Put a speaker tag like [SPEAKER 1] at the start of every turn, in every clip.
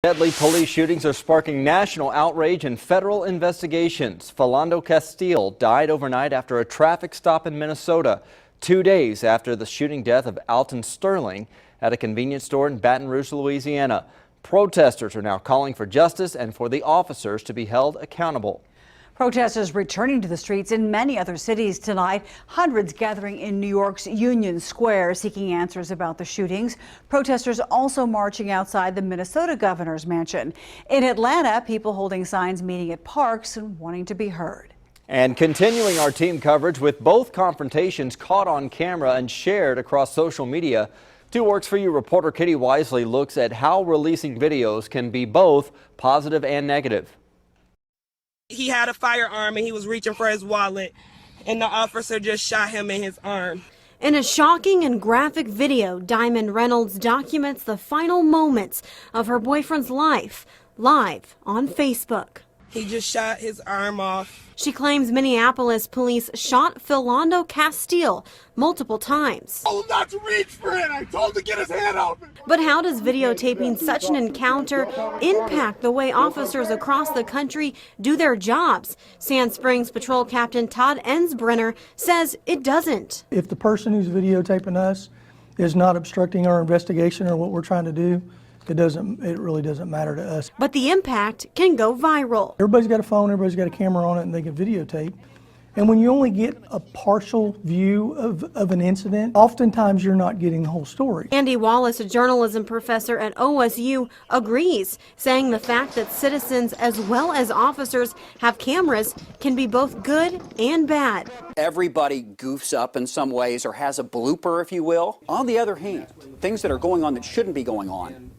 [SPEAKER 1] Deadly police shootings are sparking national outrage and federal investigations. Philando Castile died overnight after a traffic stop in Minnesota, 2 days after the shooting death of Alton Sterling at a convenience store in Baton Rouge, Louisiana. Protesters are now calling for justice and for the officers to be held accountable.
[SPEAKER 2] Protesters returning to the streets in many other cities tonight. Hundreds gathering in New York's Union Square seeking answers about the shootings. Protesters also marching outside the Minnesota governor's mansion. In Atlanta, people holding signs meeting at parks and wanting to be heard. And continuing our team coverage with both confrontations caught on camera and shared across social media. 2 Works For You reporter Kitty Wisely looks at how releasing videos can be both positive and negative.
[SPEAKER 3] He had a firearm and he was reaching for his wallet, and the officer just shot him in his arm.
[SPEAKER 4] In a shocking and graphic video, Diamond Reynolds documents the final moments of her boyfriend's life, live on Facebook.
[SPEAKER 3] He just shot his arm off.
[SPEAKER 4] She claims Minneapolis police shot Philando Castile multiple times.
[SPEAKER 5] I told him not to reach for it. I told him to get his hand out.
[SPEAKER 4] But how does videotaping such an encounter impact the way officers across the country do their jobs? Sand Springs Patrol Captain Todd Ensbrenner says it doesn't.
[SPEAKER 6] If the person who's videotaping us is not obstructing our investigation or what we're trying to do, it really doesn't matter to us.
[SPEAKER 4] But the impact can go viral.
[SPEAKER 6] Everybody's got a phone, everybody's got a camera on it, and they can videotape. And when you only get a partial view of an incident, oftentimes you're not getting the whole story.
[SPEAKER 4] Andy Wallace, a journalism professor at OSU, agrees, saying the fact that citizens as well as officers have cameras can be both good and bad.
[SPEAKER 7] Everybody goofs up in some ways or has a blooper, if you will. On the other hand, things that are going on that shouldn't be going on,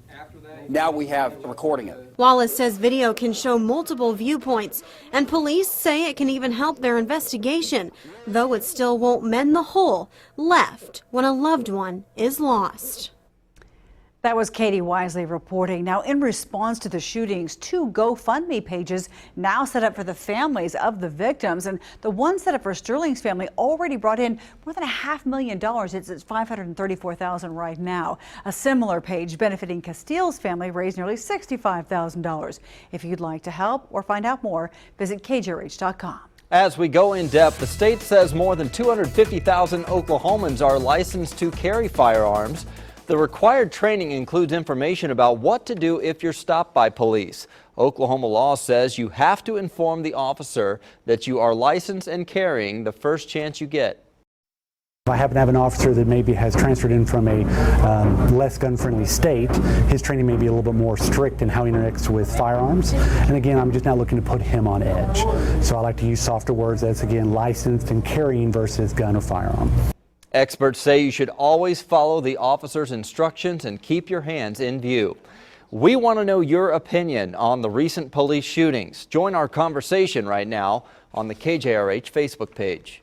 [SPEAKER 7] now we have recording it.
[SPEAKER 4] Wallace says video can show multiple viewpoints, and police say it can even help their investigation, though it still won't mend the hole left when a loved one is lost.
[SPEAKER 2] That was Katie Wisely reporting. Now, in response to the shootings, 2 GoFundMe pages now set up for the families of the victims. And the one set up for Sterling's family already brought in more than $500,000. It's at $534,000 right now. A similar page benefiting Castile's family raised nearly $65,000. If you'd like to help or find out more, visit KJRH.com.
[SPEAKER 1] As we go in depth, the state says more than 250,000 Oklahomans are licensed to carry firearms. The required training includes information about what to do if you're stopped by police. Oklahoma law says you have to inform the officer that you are licensed and carrying the first chance you get.
[SPEAKER 8] If I happen to have an officer that maybe has transferred in from a less gun-friendly state, his training may be a little bit more strict in how he interacts with firearms. And again, I'm just now looking to put him on edge. So I like to use softer words that's, again, licensed and carrying versus gun or firearm.
[SPEAKER 1] Experts say you should always follow the officer's instructions and keep your hands in view. We want to know your opinion on the recent police shootings. Join our conversation right now on the KJRH Facebook page.